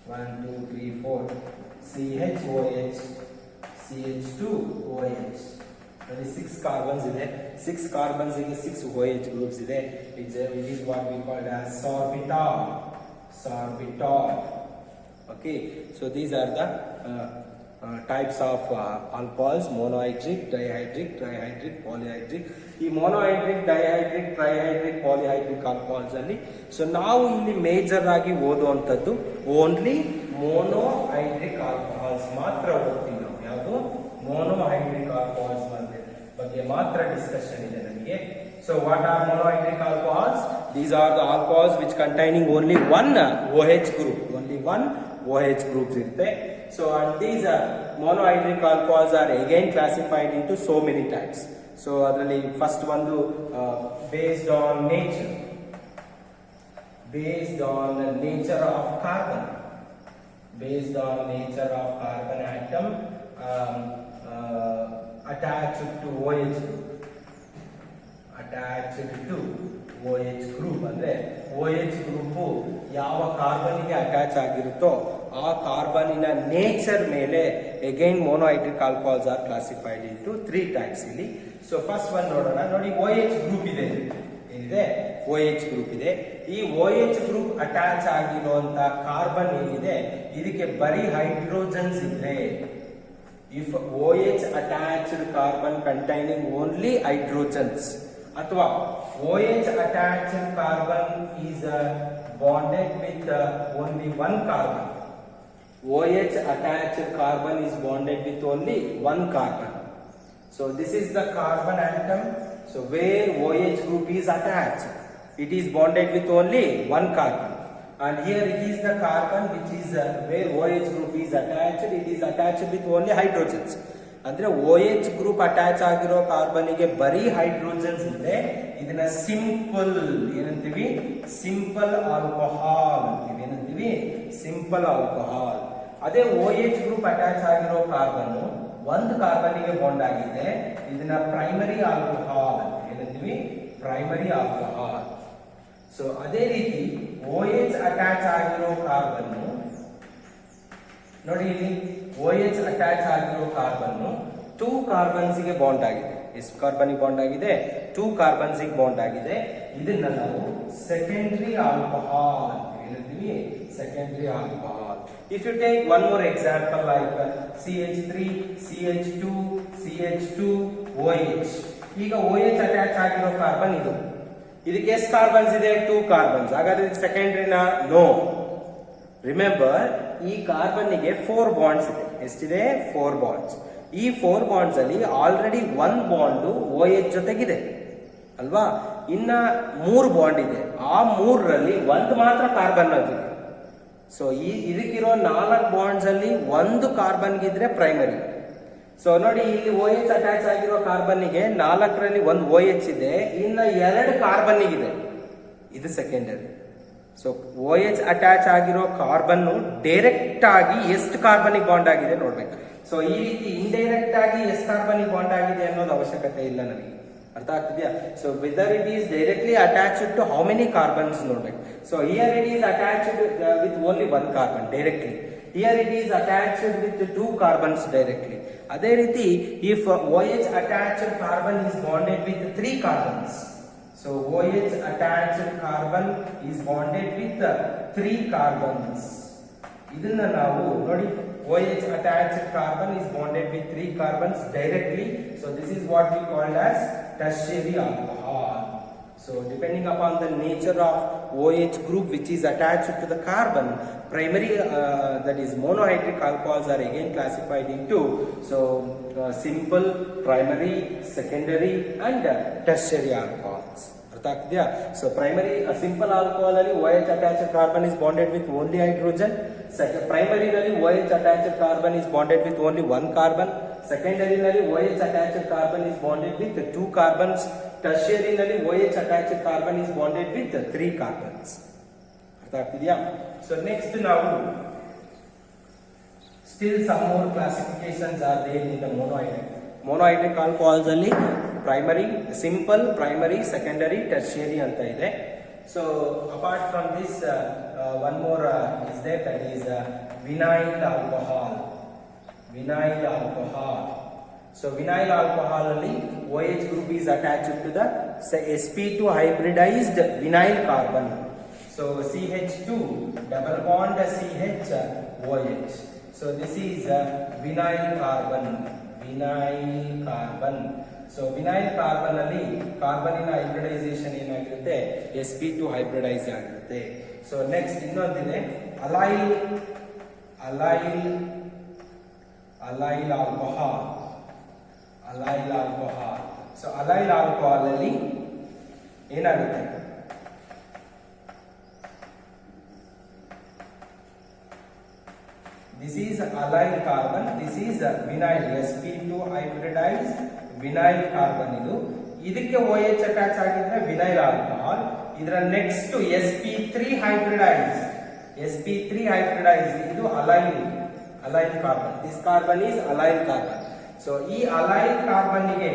1, 2, 3, 4, CHOH, CH2OH. There is 6 carbons in it. 6 carbons in 6 OH groups in it. It is what we call as sorbitol. Okay, so these are the types of alcohols: monohydric, dihydric, trihydric, polyhydric. ಈ monohydric, dihydric, trihydric, polyhydric alcohols ಅಲ್ಲಿ so ನಾವು ಇಲ್ಲಿ major ಆಗಿ ಓದುವಂಥದ್ದು only monohydric alcohols ಮಾತ್ರ ಓದ್ತೀವಿ ನಾವು. ಯಾವುದು monohydric alcohols ಬಗ್ಗೆ ಮಾತ್ರ ಡಿಸ್ಕಷನ್ ಇದೆ ನಮಗೆ. So what are monohydric alcohols? These are the alcohols which containing only one OH group. Only one OH groups irutte. So and these monohydric alcohols are again classified into so many types. So adralli first one based on nature. Based on the nature of carbon. Based on nature of carbon atom attached to OH group. Attached to OH group ಅಂದ್ರೆ OH group ಯಾವ ಕಾರ್ಬನ್ಗೆ attach ಆಗಿರುತ್ತೋ ಆ ಕಾರ್ಬನ್ನಿನ nature ಮೇಲೆ again monohydric alcohols are classified into 3 types ಇಲ್ಲಿ. So first one ನೋಡೋಣ. ನೋಡಿ, OH group ಇದೆ, ಏನಿದೆ OH group ಇದೆ. ಈ OH ಗ್ರೂಪ್ ಅಟ್ಯಾಚ್ ಆಗಿರುವಂತ ಕಾರ್ಬನ್ ಏನಿದೆ ಇದಕ್ಕೆ ಬರೀ ಹೈಡ್ರೋಜನ್ಸ್ ಇದ್ರೆ, if OH attached carbon containing only hydrogens ಅಥವಾ OH attached carbon is bonded with only one carbon. OH attached carbon is bonded with only one carbon. So this is the carbon atom. So where OH group is attached, it is bonded with only one carbon. And here it is the carbon which is where OH group is attached, it is attached with only hydrogens. ಅಂದ್ರೆ OH group attach ಆಗಿರೋ ಕಾರ್ಬನ್ಗೆ ಬರೀ hydrogens ಇದ್ರೆ ಇದನ್ನ simple ಏನಂತೀವಿ, simple alcohol ಅಂತೀವಿ. ಏನಂತೀವಿ? Simple alcohol. ಅದೇ OH group attach ಆಗಿರೋ ಕಾರ್ಬನ್ ಒಂದು ಕಾರ್ಬನ್ಗೆ ಬಾಂಡ್ ಆಗಿದೆ, ಇದನ್ನ ಪ್ರೈಮರಿ ಆಲ್ಕೋಹಾಲ್ ಏನಂತೀವಿ, ಪ್ರೈಮರಿ ಆಲ್ಕೋಹಾಲ್. ಸೊ ಅದೇ ರೀತಿ OH ಅಟ್ಯಾಚ್ ಆಗಿರೋ ಕಾರ್ಬನ್ ನೋಡಿ, ಇಲ್ಲಿ OH ಅಟ್ಯಾಚ್ ಆಗಿರೋ ಕಾರ್ಬನ್ 2 ಕಾರ್ಬನ್ಸ್ ಗೆ ಬಾಂಡ್ ಆಗಿದೆ. ಎಷ್ಟು ಕಾರ್ಬನ್ ಬಾಂಡ್ ಆಗಿದೆ? 2 ಕಾರ್ಬನ್ಸ್ ಗೆ ಬಾಂಡ್ ಆಗಿದೆ. ಇದನ್ನ ನಾವು ಸೆಕೆಂಡರಿ ಆಲ್ಕೋಹಾಲ್ ಹೇಳ್ತೀವಿ. Secondary alcohol. If you take one more example like CH3, CH2, CH2, OH. ಈಗ OH ಅಟ್ಯಾಚ್ ಆಗಿರೋ ಕಾರ್ಬನ್ ಇದು. ಇದಕ್ಕೆ ಎಷ್ಟು ಕಾರ್ಬನ್ಸ್ ಇದೆ? 2 ಕಾರ್ಬನ್ಸ್. ಹಾಗಾದ್ರೆ ಸೆಕೆಂಡರಿನಾ? ನೋ. ರಿಮೆಂಬರ್, ಈ ಕಾರ್ಬನ್ಗೆ 4 ಬಾಂಡ್ಸ್ ಇದೆ. ಎಷ್ಟಿದೆ? 4 ಬಾಂಡ್ಸ್. ಈ 4 ಬಾಂಡ್ಸ್ ಅಲ್ಲಿ ಆಲ್ರೆಡಿ 1 ಬಾಂಡ್ OH ಜೊತೆಗಿದೆ ಅಲ್ವಾ? ಇನ್ನ 3 ಬಾಂಡ್ ಇದೆ. ಆ 3ರಲ್ಲಿ ಒಂದು ಮಾತ್ರ ಕಾರ್ಬನ್ ಆಗಿದೆ. ಸೊ ಇದಕ್ಕಿರೋ 4 ಬಾಂಡ್ಸ್ ಅಲ್ಲಿ ಒಂದು ಕಾರ್ಬನ್ ಇದ್ರೆ ಪ್ರೈಮರಿ. ಸೊ ನೋಡಿ, ಇಲ್ಲಿ OH ಅಟ್ಯಾಚ್ ಆಗಿರೋ ಕಾರ್ಬನ್ಗೆ 4ರಲ್ಲಿ ಒಂದು OH ಇದೆ, ಇನ್ನ 2 ಕಾರ್ಬನ್ ಇದೆ, ಇದು ಸೆಕೆಂಡರಿ. ಸೊ OH ಅಟ್ಯಾಚ್ ಆಗಿರೋ ಕಾರ್ಬನ್ ಡೈರೆಕ್ಟ್ ಆಗಿ ಎಷ್ಟು ಕಾರ್ಬನ್ ಬಾಂಡ್ ಆಗಿದೆ ನೋಡ್ಬೇಕು. ಸೊ ಈ ರೀತಿ ಇಂಡೈರೆಕ್ಟ್ ಆಗಿ ಎಷ್ಟು ಕಾರ್ಬನ್ ಬಾಂಡ್ ಆಗಿದೆ ಅನ್ನೋದು ಅವಶ್ಯಕತೆ ಇಲ್ಲ ನಮಗೆ. ಅರ್ಥ ಆಗ್ತಿದ್ಯಾ? So whether it is directly attached to how many carbons ನೋಡ್ಬೇಕು. So here it is attached with only 1 carbon directly. Here it is attached with 2 carbons directly. ಅದೇ ರೀತಿ if OH attached carbon is bonded with 3 carbons. So OH attached carbon is bonded with 3 carbons. ಇದನ್ನ ನಾವು ನೋಡಿ, OH attached carbon is bonded with 3 carbons directly. So this is what we call as tertiary alcohol. So depending upon the nature of OH group which is attached to the carbon, primary that is monohydric alcohols are again classified into simple, primary, secondary and tertiary alcohols. ಅರ್ಥ ಆಗ್ತಿದೆಯಾ? So primary simple alcohol ಅಲ್ಲಿ OH attached carbon is bonded with only hydrogen. ಪ್ರೈಮರಿನಲ್ಲಿ OH attached carbon is bonded with only 1 carbon. ಸೆಕೆಂಡರಿನಲ್ಲಿ OH attached carbon is bonded with 2 carbons. ಟರ್ಷಿಯರಿನಲ್ಲಿ OH attached carbon is bonded with 3 carbons. ಅರ್ಥ ಆಗ್ತಿದೆಯಾ? So next ನಾವು still some more classifications are there in the monohydric. Monohydric alcohols ಅಲ್ಲಿ primary, simple, primary, secondary, tertiary ಅಂತ ಇದೆ. So apart from this one more is there, that is vinyl alcohol. Vinyl alcohol. So vinyl alcohol ಅಲ್ಲಿ OH group is attached to the sp2 hybridized vinyl carbon. So CH2 double bond CH OH. So this is vinyl carbon. Vinyl carbon. So vinyl carbon ಅಲ್ಲಿ ಕಾರ್ಬನಿನ hybridisation ಏನಾಗಿರುತ್ತೆ? sp2 hybridise ಆಗಿರುತ್ತೆ. So next ಇನ್ನೊಂದಿದೆ allyl alcohol. Allyl alcohol. So allyl alcohol ಅಲ್ಲಿ ಏನಾಗುತ್ತೆ? This is allyl carbon. This is vinyl sp2 hybridized vinyl carbon. ಇದಕ್ಕೆ OH attach ಆಗಿದ್ರೆ vinyl alcohol. ಇದರ next sp3 hybridized. sp3 hybridized ಇದು allyl carbon. This carbon is allyl carbon. So ಈ allyl carbon ಗೆ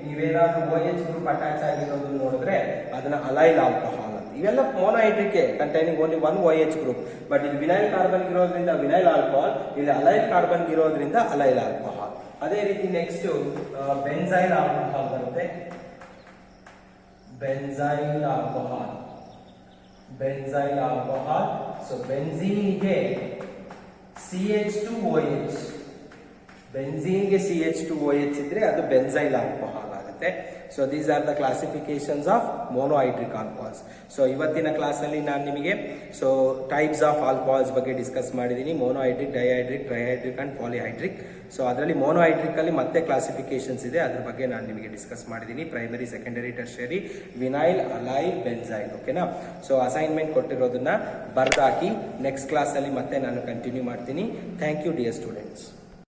ನೀವೇನಾದ್ರೂ OH group attach ಆಗಿರೋದು ನೋಡಿದ್ರೆ ಅದನ್ನ allyl ಆಲ್ಕೋಹಾಲ್. ಇವೆಲ್ಲ monohydric containing only 1 OH group. But ಇಲ್ಲಿ ವಿನೈಲ್ ಕಾರ್ಬನ್ ಇರೋದ್ರಿಂದ ವಿನೈಲ್ ಆಲ್ಕೋಹಾಲ್, ಇಲ್ಲಿ ಅಲೈಲ್ ಕಾರ್ಬನ್ ಇರೋದ್ರಿಂದ ಅಲೈಲ್ ಆಲ್ಕೋಹಾಲ್. ಅದೇ ರೀತಿ ನೆಕ್ಸ್ಟ್ ಬೆನ್ಸೈಲ್ ಆಲ್ಕೋಹಾಲ್ ಬರುತ್ತೆ. Benzyl alcohol. ಸೊ ಬೆನ್ಝೀನ್ಗೆ CH2OH. ಬೆನ್ಝೀನ್ಗೆ CH2OH ಇದ್ರೆ ಅದು ಬೆನ್ಸೈಲ್ ಆಲ್ಕೋಹಾಲ್ ಆಗುತ್ತೆ. So these are the classifications of monohydric alcohols. So ಇವತ್ತಿನ ಕ್ಲಾಸಲ್ಲಿ ನಾನು ನಿಮಗೆ ಟೈಪ್ಸ್ ಆಫ್ ಆಲ್ಕೋಹಾಲ್ಸ್ ಬಗ್ಗೆ ಡಿಸ್ಕಸ್ ಮಾಡಿದ್ದೀನಿ. Monohydric, ಡೈಹೈಡ್ರಿಕ್, ಟ್ರೈಹೈಡ್ರಿಕ್ and ಪಾಲಿಹೈಡ್ರಿಕ್. ಸೊ ಅದರಲ್ಲಿ ಮೊನೊಹೈಡ್ರಿಕ್ ಅಲ್ಲಿ ಮತ್ತೆ ಕ್ಲಾಸಿಫಿಕೇಶನ್ಸ್ ಇದೆ, ಅದ್ರ ಬಗ್ಗೆ ನಾನು ನಿಮಗೆ ಡಿಸ್ಕಸ್ ಮಾಡಿದ್ದೀನಿ. Primary, secondary, tertiary, vinyl, allyl, benzyl. ಓಕೆನಾ? ಸೊ ಅಸೈನ್ಮೆಂಟ್ ಕೊಟ್ಟಿರೋದನ್ನ ಬರ್ದಾಕಿ ನೆಕ್ಸ್ಟ್ ಕ್ಲಾಸಲ್ಲಿ ಮತ್ತೆ ನಾನು ಕಂಟಿನ್ಯೂ ಮಾಡ್ತೀನಿ. Thank you dear students.